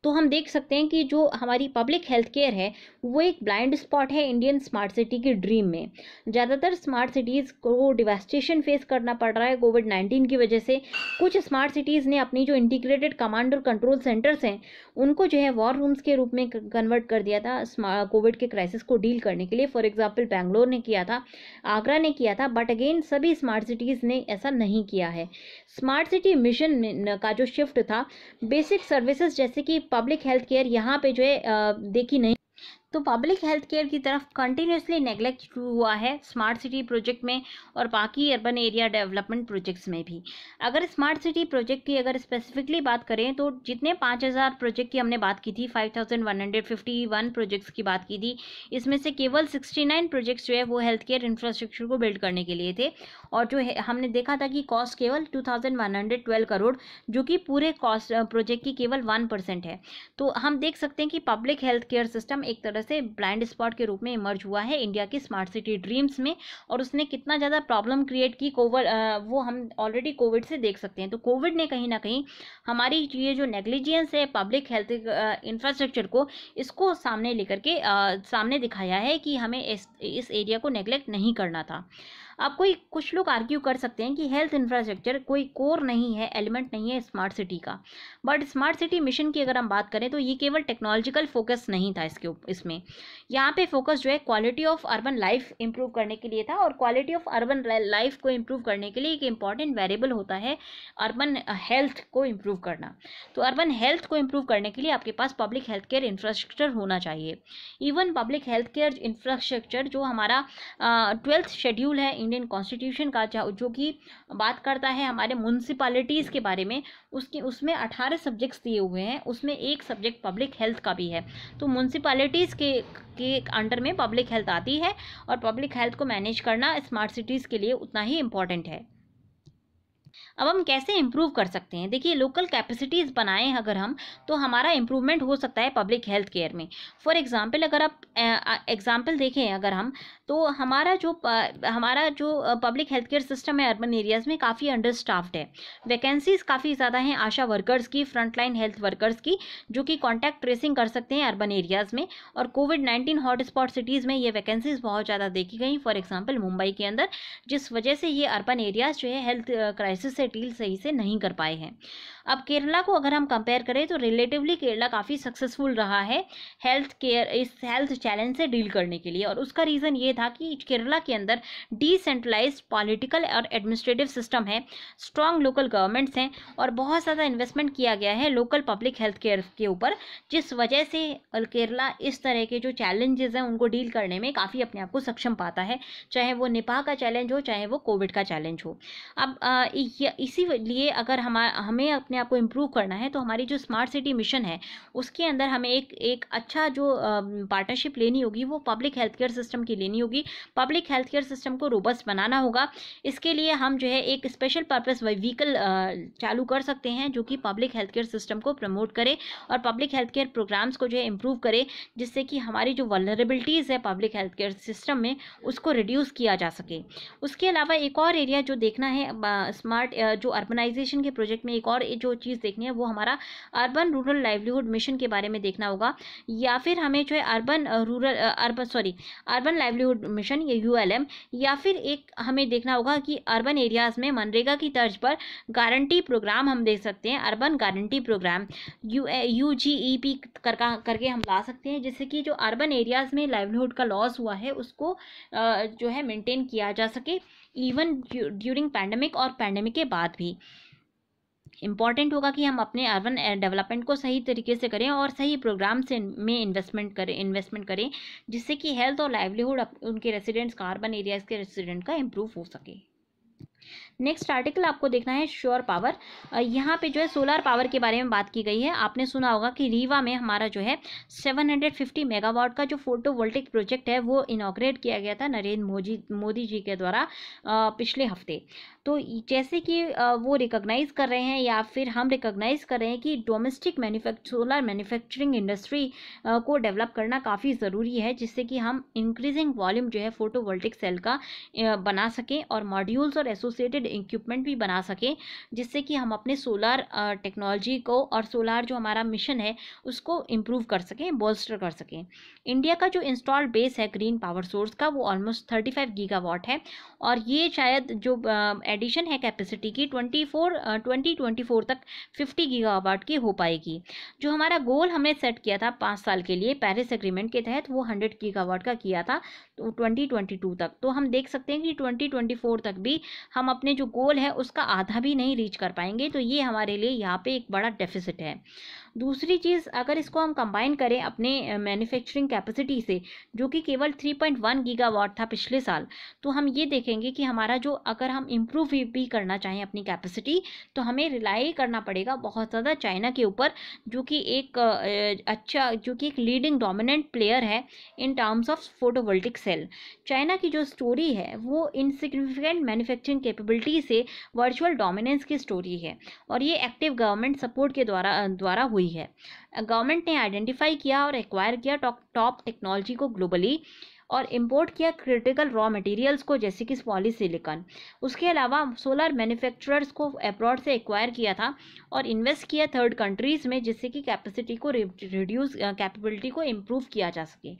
तो हम देख सकते हैं कि जो हमारी पब्लिक हेल्थ केयर है वो एक ब्लाइंड स्पॉट है इंडियन स्मार्ट सिटी की ड्रीम में। ज़्यादातर स्मार्ट सिटीज़ को डिवास्टेशन फेस करना पड़ रहा है कोविड-19 की वजह से। कुछ स्मार्ट सिटीज़ ने अपनी जो इंटीग्रेटेड कमांड और कंट्रोल सेंटर्स हैं उनको जो है वॉर रूम्स के रूप में कन्वर्ट कर दिया था कोविड के क्राइसिस को डील करने के लिए। फॉर एग्जाम्पल बेंगलोर ने किया था, आगरा ने किया था, बट अगेन सभी स्मार्ट सिटीज़ ने ऐसा नहीं किया है। स्मार्ट सिटी मिशन का जो शिफ्ट था बेसिक सर्विसेज जैसे कि पब्लिक हेल्थ केयर यहाँ पे जो है देखी नहीं, तो पब्लिक हेल्थ केयर की तरफ कंटिन्यूसली नेग्लेक्ट हुआ है स्मार्ट सिटी प्रोजेक्ट में और बाकी अर्बन एरिया डेवलपमेंट प्रोजेक्ट्स में भी। अगर स्मार्ट सिटी प्रोजेक्ट की अगर स्पेसिफिकली बात करें तो जितने 5,000 प्रोजेक्ट की हमने बात की थी, 5,151 प्रोजेक्ट्स की बात की थी, इसमें से केवल 69 प्रोजेक्ट्स जो है वो हेल्थ केयर इंफ्रास्ट्रक्चर को बिल्ड करने के लिए थे। और जो है हमने देखा था कि कॉस्ट केवल 2,112 करोड़, जो कि पूरे कॉस्ट प्रोजेक्ट की केवल 1% है। तो हम देख सकते हैं कि पब्लिक हेल्थ केयर सिस्टम एक तरह से ब्लाइंड स्पॉट के रूप में इमर्ज हुआ है इंडिया की स्मार्ट सिटी ड्रीम्स में, और उसने कितना ज़्यादा प्रॉब्लम क्रिएट की वो हम ऑलरेडी कोविड से देख सकते हैं। तो कोविड ने कहीं ना कहीं हमारी ये जो नेग्लिजेंस है पब्लिक हेल्थ इंफ्रास्ट्रक्चर को, इसको सामने लेकर के सामने दिखाया है कि हमें इस एरिया को नेग्लेक्ट नहीं करना था। अब कुछ लोग आर्ग्यू कर सकते हैं कि हेल्थ इंफ्रास्ट्रक्चर कोई कोर नहीं है, एलिमेंट नहीं है स्मार्ट सिटी का, बट स्मार्ट सिटी मिशन की अगर हम बात करें तो ये केवल टेक्नोलॉजिकल फोकस नहीं था इसमें यहाँ पे फोकस जो है quality of urban life improve करने के लिए था। और क्वालिटी ऑफ अर्बन लाइफ को इंप्रूव करने के लिए एक इंपॉर्टेंट वेरिएबल होता है अर्बन हेल्थ को इंप्रूव करना। तो अर्बन हेल्थ को इंप्रूव करने के लिए आपके पास पब्लिक हेल्थ केयर इंफ्रास्ट्रक्चर होना चाहिए। Even public health care infrastructure जो हमारा 12th शेड्यूल है इंडियन कॉन्स्टिट्यूशन का, जो कि बात करता है हमारे म्यूनसिपैलिटीज़ के बारे में, उसमें 18 सब्जेक्ट्स दिए हुए हैं, उसमें एक सब्जेक्ट पब्लिक हेल्थ का भी है। तो म्यूनसिपैलिटीज़ के अंडर में पब्लिक हेल्थ आती है और पब्लिक हेल्थ को मैनेज करना स्मार्ट सिटीज़ के लिए उतना ही इम्पॉर्टेंट है। अब हम कैसे इम्प्रूव कर सकते हैं? देखिए, लोकल कैपेसिटीज़ बनाएं अगर हम, तो हमारा इम्प्रूवमेंट हो सकता है पब्लिक हेल्थ केयर में। फॉर एग्जांपल अगर आप एग्जांपल देखें अगर हम, तो हमारा जो पब्लिक हेल्थ केयर सिस्टम है अर्बन एरियाज़ में काफ़ी अंडर स्टाफ्ड है। वैकेंसीज़ काफ़ी ज़्यादा हैं आशा वर्कर्स की, फ्रंटलाइन हेल्थ वर्कर्स की, जो कि कॉन्टैक्ट ट्रेसिंग कर सकते हैं अर्बन एरियाज़ में। और कोविड-19 हॉटस्पॉट सिटीज़ में ये वैकेंसीज़ बहुत ज़्यादा देखी गई, फॉर एग्जाम्पल मुंबई के अंदर, जिस वजह से ये अर्बन एरियाज़ जो है हेल्थ क्राइसिस से डील सही से नहीं कर पाए हैं। अब केरला को अगर हम कंपेयर करें तो रिलेटिवली केरला काफ़ी सक्सेसफुल रहा है इस हेल्थ चैलेंज से डील करने के लिए। और उसका रीज़न ये था कि केरला के अंदर डिसेंट्रलाइज्ड पॉलिटिकल और एडमिनिस्ट्रेटिव सिस्टम है, स्ट्रॉन्ग लोकल गवर्नमेंट्स हैं, और बहुत ज़्यादा इन्वेस्टमेंट किया गया है लोकल पब्लिक हेल्थ केयर के ऊपर, जिस वजह से केरला इस तरह के जो चैलेंजेस हैं उनको डील करने में काफ़ी अपने आप को सक्षम पाता है, चाहे वो निपाह का चैलेंज हो, चाहे वो कोविड का चैलेंज हो। अब इसीलिए अगर हमें अपने आप को इम्प्रूव करना है, तो हमारी जो स्मार्ट सिटी मिशन है उसके अंदर हमें एक अच्छा जो पार्टनरशिप लेनी होगी, वो पब्लिक हेल्थ केयर सिस्टम की लेनी होगी। पब्लिक हेल्थ केयर सिस्टम को रोबस्ट बनाना होगा। इसके लिए हम जो है एक स्पेशल पर्पस व्हीकल चालू कर सकते हैं, जो कि पब्लिक हेल्थ केयर सिस्टम को प्रमोट करे और पब्लिक हेल्थ केयर प्रोग्राम्स को जो है इम्प्रूव करे, जिससे कि हमारी जो वल्नरेबिलिटीज़ है पब्लिक हेल्थ केयर सिस्टम में, उसको रिड्यूस किया जा सके। उसके अलावा एक और एरिया जो देखना है स्मार्ट जो अर्बनाइजेशन के प्रोजेक्ट में, एक और जो चीज़ देखनी है वो हमारा अर्बन रूरल लाइवलीहुड मिशन के बारे में देखना होगा, या फिर हमें जो है अर्बन लाइवलीहुड मिशन या ULM, या फिर एक हमें देखना होगा कि अर्बन एरियाज़ में मनरेगा की तर्ज पर गारंटी प्रोग्राम हम देख सकते हैं, अर्बन गारंटी प्रोग्राम UGEP करके हम ला सकते हैं, जिससे कि जो अर्बन एरियाज़ में लाइवलीहुड का लॉस हुआ है उसको जो है मेंटेन किया जा सके, इवन ड्यूरिंग पैंडेमिक और पैंडेमिक के बाद भी। इम्पॉर्टेंट होगा कि हम अपने अर्बन डेवलपमेंट को सही तरीके से करें और सही प्रोग्राम से में इन्वेस्टमेंट करें, जिससे कि हेल्थ और लाइवलीहुड उनके रेसिडेंट्स का, अर्बन एरियाज़ के रेसिडेंट का इम्प्रूव हो सके। नेक्स्ट आर्टिकल आपको देखना है श्योर पावर। यहाँ पे जो है सोलर पावर के बारे में बात की गई है। आपने सुना होगा कि रीवा में हमारा जो है 750 मेगावाट का जो फोटोवोल्टिक प्रोजेक्ट है वो इनॉग्रेट किया गया था नरेंद्र मोदी जी के द्वारा पिछले हफ्ते। तो जैसे कि वो रिकॉग्नाइज कर रहे हैं, या फिर हम रिकॉग्नाइज कर रहे हैं कि डोमेस्टिक सोलर मैन्युफैक्चरिंग इंडस्ट्री को डेवलप करना काफ़ी ज़रूरी है, जिससे कि हम इंक्रीजिंग वॉल्यूम जो है फोटोवोल्टिक सेल का बना सकें और मॉड्यूल्स और एसोसिएटेड इक्विपमेंट भी बना सकें, जिससे कि हम अपने सोलर टेक्नोलॉजी को और सोलर जो हमारा मिशन है उसको इम्प्रूव कर सकें, बोल्स्टर कर सकें। इंडिया का जो इंस्टॉल्ड बेस है ग्रीन पावर सोर्स का वो ऑलमोस्ट 35 गीगावाट है, और ये शायद जो एडिशन है कैपेसिटी की 2024 तक 50 गीगावाट की हो पाएगी। जो हमारा गोल हमने सेट किया था 5 साल के लिए पेरिस एग्रीमेंट के तहत, वो 100 गीगावाट का किया था तो 2022 तक। तो हम देख सकते हैं कि 2024 तक भी हम अपने जो गोल है उसका आधा भी नहीं रीच कर पाएंगे, तो ये हमारे लिए यहाँ पे एक बड़ा डेफिसिट है। दूसरी चीज़, अगर इसको हम कंबाइन करें अपने मैन्युफैक्चरिंग कैपेसिटी से, जो कि केवल 3.1 गीगावाट था पिछले साल, तो हम ये देखेंगे कि हमारा जो, अगर हम इम्प्रूव भी करना चाहें अपनी कैपेसिटी, तो हमें रिलाई करना पड़ेगा बहुत ज़्यादा चाइना के ऊपर, जो कि एक लीडिंग डोमिनेंट प्लेयर है in terms of photovoltaic cell. China की जो स्टोरी है वो इनसिग्निफिकेंट मैन्युफैक्चरिंग कैपेबिलिटी से वर्चुअल डोमिनेंस की स्टोरी है, और ये एक्टिव गवर्नमेंट सपोर्ट के द्वारा हुई है। गवर्नमेंट ने आइडेंटिफाई किया और एक्वायर किया टॉप टेक्नोलॉजी को ग्लोबली, और इंपोर्ट किया क्रिटिकल रॉ मटेरियल्स को, जैसे कि पॉलीसिलिकॉन। उसके अलावा सोलर मैन्युफैक्चरर्स को अब्रॉड से एक्वायर किया था और इन्वेस्ट किया थर्ड कंट्रीज़ में, जिससे कि कैपेसिटी को रिड्यूस, कैपेबिलिटी को इम्प्रूव किया जा सके।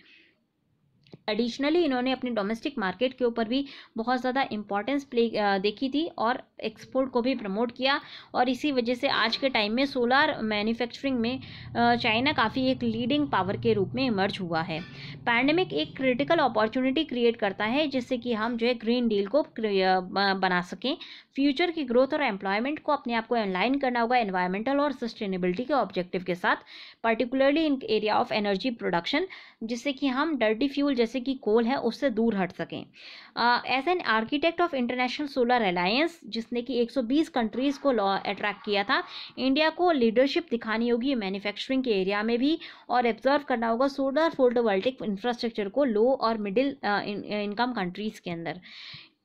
एडिशनली इन्होंने अपने डोमेस्टिक मार्केट के ऊपर भी बहुत ज़्यादा इंपॉर्टेंस देखी थी और एक्सपोर्ट को भी प्रमोट किया, और इसी वजह से आज के टाइम में सोलर मैन्युफैक्चरिंग में चाइना काफ़ी एक लीडिंग पावर के रूप में इमर्ज हुआ है। पैंडेमिक एक क्रिटिकल अपॉर्चुनिटी क्रिएट करता है, जिससे कि हम जो है ग्रीन डील को बना सकें। फ्यूचर की ग्रोथ और एम्प्लॉयमेंट को अपने आप को अलाइन करना होगा एनवायरमेंटल और सस्टेनेबिलिटी के ऑब्जेक्टिव के साथ, particularly in area of energy production, जिससे कि हम डर्टी फ्यूल जैसे कि कोल है उससे दूर हट सकें। As an architect of international solar alliance, जिसने कि 120 कंट्रीज़ को अट्रैक्ट किया था, इंडिया को लीडरशिप दिखानी होगी मैन्युफैक्चरिंग के एरिया में भी, और ऑब्जर्व करना होगा सोलर फोटोवोल्टिक इंफ्रास्ट्रक्चर को लो और मिडिल इनकम कंट्रीज़ के अंदर।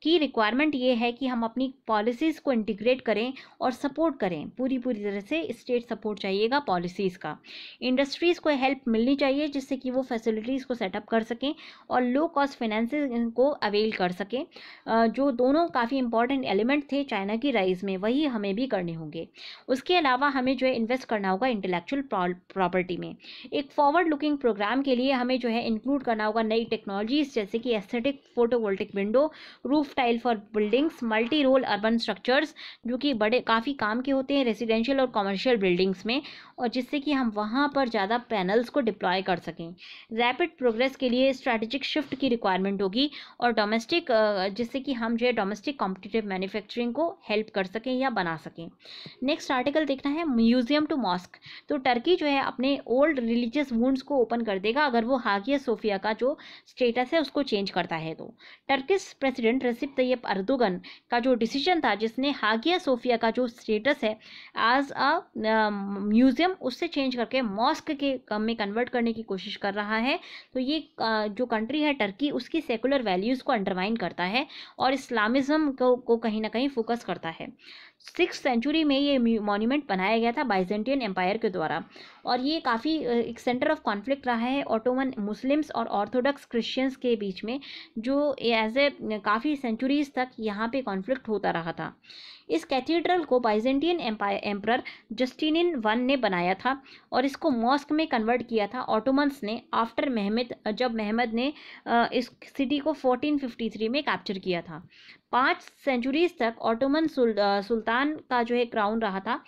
की रिक्वायरमेंट ये है कि हम अपनी पॉलिसीज़ को इंटीग्रेट करें और सपोर्ट करें, पूरी तरह से स्टेट सपोर्ट चाहिएगा पॉलिसीज़ का। इंडस्ट्रीज़ को हेल्प मिलनी चाहिए जिससे कि वो फैसिलिटीज़ को सेटअप कर सकें और लो कॉस्ट फाइनेंसिंग को अवेल कर सकें। जो दोनों काफ़ी इंपॉर्टेंट एलिमेंट थे चाइना की राइज में, वही हमें भी करने होंगे। उसके अलावा हमें जो है इन्वेस्ट करना होगा इंटेलेक्चुअल प्रॉपर्टी में। एक फॉरवर्ड लुकिंग प्रोग्राम के लिए हमें जो है इंक्लूड करना होगा नई टेक्नोलॉजीज जैसे कि aesthetic photovoltaic window, roof tile for buildings, multi role urban structures जो कि बड़े काफ़ी काम के होते हैं रेजिडेंशियल और कमर्शियल बिल्डिंग्स में, और जिससे कि हम वहाँ पर ज़्यादा पैनल्स को डिप्लॉय कर सकें। रैपिड प्रोग्रेस के लिए स्ट्रैटेजिक शिफ्ट की रिक्वायरमेंट होगी और डोमेस्टिक, जिससे कि हम जो है डोमेस्टिक कॉम्पिटिटिव मैन्युफैक्चरिंग को हेल्प कर सकें या बना सकें। नेक्स्ट आर्टिकल देखना है म्यूजियम टू मॉस्क। तो टर्की जो है अपने ओल्ड रिलीजियस वुंड्स को ओपन कर देगा अगर वो हागिया सोफिया का जो स्टेटस है उसको चेंज करता है। तो टर्किश प्रेसिडेंट रेसिप तैयब अर्दोगन का जो डिसीजन था जिसने हागिया सोफिया का जो स्टेटस है एज अ म्यूजियम उससे चेंज करके मॉस्क के में कन्वर्ट करने की कोशिश कर रहा है। तो ये जो कंट्री है टर्की उसकी सेकुलर वैल्यूज़ को अंडरमाइन करता है और इस्लामिज्म को कहीं ना कहीं फोकस करता है। 6th सेंचुरी में ये मॉन्यूमेंट बनाया गया था बाइजेंटियन एम्पायर के द्वारा और ये काफ़ी एक सेंटर ऑफ कॉन्फ्लिक्ट रहा है ऑटोमन मुस्लिम्स और ऑर्थोडॉक्स क्रिश्चियंस के बीच में, जो एज ए काफ़ी सेंचुरीज तक यहाँ पे कॉन्फ्लिक्ट होता रहा था। इस कैथीड्रल को बाइजेंटियन एम्परर जस्टिनियन वन ने बनाया था और इसको मॉस्क में कन्वर्ट किया था ऑटोमन्स ने आफ्टर महमद, जब महमद ने इस सिटी को 1453 में कैप्चर किया था। 5 सेंचुरीज तक ऑटोमन सुल्तान का जो है क्राउन रहा था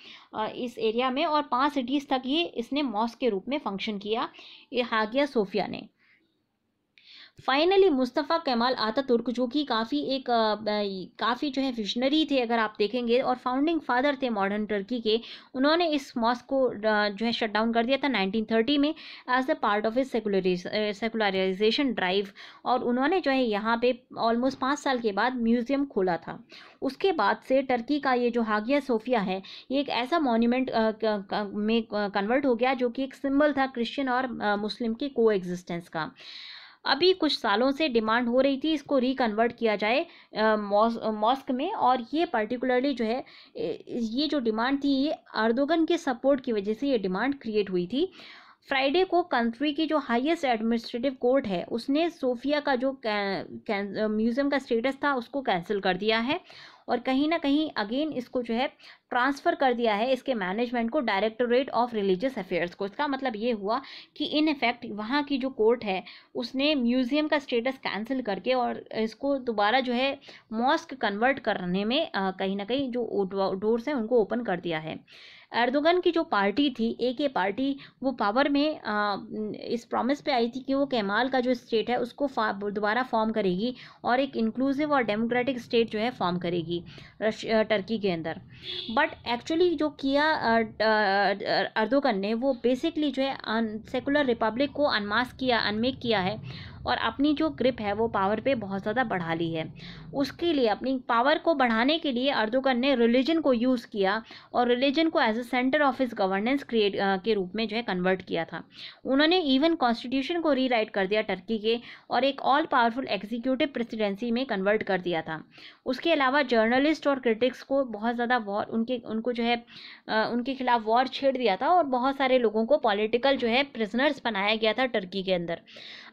इस एरिया में और 5 सिटीज़ तक ये इसने मॉस्क के रूप में फंक्शन किया ये हागिया सोफिया ने। फाइनली मुस्तफ़ा केमाल आतातुर्क जो कि काफ़ी जो है विजनरी थे अगर आप देखेंगे और फाउंडिंग फादर थे मॉडर्न टर्की के, उन्होंने इस मॉस्क को जो है शट डाउन कर दिया था 1930 में एज अ पार्ट ऑफ इस सेकुलराइजेशन ड्राइव और उन्होंने जो है यहाँ पे ऑलमोस्ट 5 साल के बाद म्यूज़ियम खोला था। उसके बाद से टर्की का ये जो हागिया सोफिया है ये एक ऐसा मॉन्यूमेंट में कन्वर्ट हो गया जो कि एक सिंबल था क्रिश्चियन और मुस्लिम की को एग्जिस्टेंस का। अभी कुछ सालों से डिमांड हो रही थी इसको रिकन्वर्ट किया जाए मॉस्क में और ये पर्टिकुलरली जो है ये जो डिमांड थी ये अर्दोगन के सपोर्ट की वजह से ये डिमांड क्रिएट हुई थी। फ्राइडे को कंट्री की जो हाईएस्ट एडमिनिस्ट्रेटिव कोर्ट है उसने सोफिया का जो म्यूज़ियम का स्टेटस था उसको कैंसिल कर दिया है और कहीं ना कहीं अगेन इसको जो है ट्रांसफ़र कर दिया है इसके मैनेजमेंट को डायरेक्टोरेट ऑफ रिलीजियस अफेयर्स को। इसका मतलब ये हुआ कि इन इफेक्ट वहाँ की जो कोर्ट है उसने म्यूज़ियम का स्टेटस कैंसिल करके और इसको दोबारा जो है मॉस्क कन्वर्ट करने में कहीं ना कहीं जो डोर्स हैं उनको ओपन कर दिया है। एर्दोगन की जो पार्टी थी AK पार्टी वो पावर में इस प्रॉमिस पे आई थी कि वो केमाल का जो स्टेट है उसको दोबारा फॉर्म करेगी और एक इंक्लूसिव और डेमोक्रेटिक स्टेट जो है फॉर्म करेगी टर्की के अंदर। बट एक्चुअली जो किया एर्दोगन ने वो बेसिकली जो है सेकुलर रिपब्लिक को अनमास्क किया, अनमेक किया है और अपनी जो ग्रिप है वो पावर पे बहुत ज़्यादा बढ़ा ली है। उसके लिए अपनी पावर को बढ़ाने के लिए एर्दोगन ने रिलीजन को यूज़ किया और रिलीजन को as a centre of his governance create के रूप में जो है कन्वर्ट किया था। उन्होंने इवन कॉन्स्टिट्यूशन को रीराइट कर दिया टर्की के और एक ऑल पावरफुल एग्जीक्यूटिव प्रेसिडेंसी में कन्वर्ट कर दिया था। उसके अलावा जर्नलिस्ट और क्रिटिक्स को बहुत ज़्यादा वॉर उनको जो है उनके खिलाफ वॉर छेड़ दिया था और बहुत सारे लोगों को पॉलिटिकल जो है प्रिजनर्स बनाया गया था टर्की के अंदर।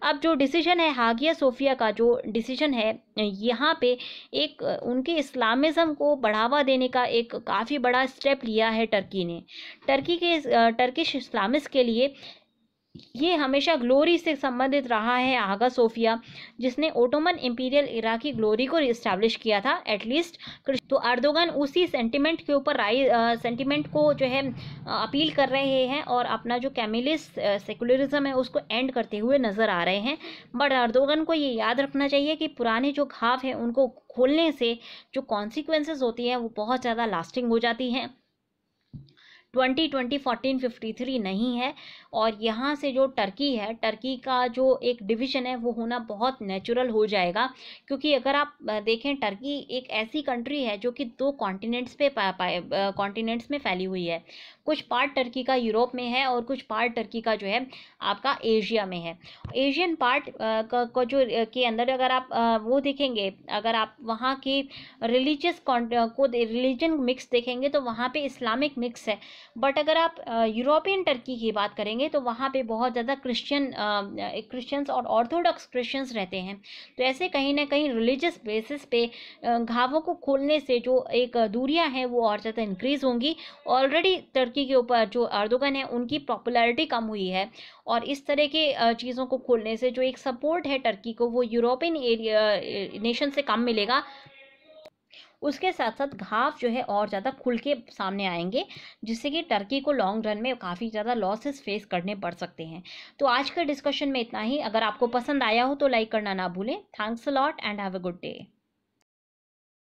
अब जो डिसीजन है हागिया सोफिया का जो डिसीजन है यहाँ पे एक उनके इस्लामिज़म को बढ़ावा देने का एक काफ़ी बड़ा स्टेप लिया है टर्की ने। टर्किश इस्लामिस्ट के लिए ये हमेशा ग्लोरी से संबंधित रहा है हागा सोफिया जिसने ओटोमन इंपीरियल इराकी ग्लोरी को रिस्टैब्लिश किया था एटलीस्ट। तो एर्दोगन उसी सेंटिमेंट के ऊपर सेंटिमेंट को जो है अपील कर रहे हैं और अपना जो कैमिलिस्ट सेकुलरिज्म है उसको एंड करते हुए नज़र आ रहे हैं। बट एर्दोगन को ये याद रखना चाहिए कि पुराने जो घाव हैं उनको खोलने से जो कॉन्सिक्वेंसेस होती हैं वो बहुत ज़्यादा लास्टिंग हो जाती हैं। 1453 नहीं है। और यहाँ से जो टर्की है, टर्की का जो एक डिवीज़न है वो होना बहुत नेचुरल हो जाएगा, क्योंकि अगर आप देखें टर्की एक ऐसी कंट्री है जो कि 2 कॉन्टिनेंट्स में फैली हुई है। कुछ पार्ट टर्की का यूरोप में है और कुछ पार्ट टर्की का जो है आपका एशिया में है। एशियन पार्ट को जो के अंदर अगर आप वो देखेंगे, अगर आप वहाँ की रिलीजन मिक्स देखेंगे तो वहाँ पे इस्लामिक मिक्स है। बट अगर आप यूरोपियन टर्की की बात करेंगे तो वहाँ पे बहुत ज़्यादा क्रिश्चियंस और ऑर्थोडॉक्स क्रिश्चियंस रहते हैं। तो ऐसे कहीं ना कहीं रिलीजियस बेसिस पे घावों को खोलने से जो एक दूरियां हैं वो और ज़्यादा इंक्रीज होंगी। ऑलरेडी टर्की के ऊपर जो अर्दोगन है उनकी पॉपुलैरिटी कम हुई है, और इस तरह के चीज़ों को खोलने से जो एक सपोर्ट है टर्की को वो यूरोपियन एरिया नेशन से कम मिलेगा। उसके साथ साथ घाव जो है और ज़्यादा खुल के सामने आएंगे, जिससे कि टर्की को लॉन्ग रन में काफ़ी ज़्यादा लॉसेस फेस करने पड़ सकते हैं। तो आज के डिस्कशन में इतना ही। अगर आपको पसंद आया हो तो लाइक करना ना भूलें। Thanks a lot and have a good day.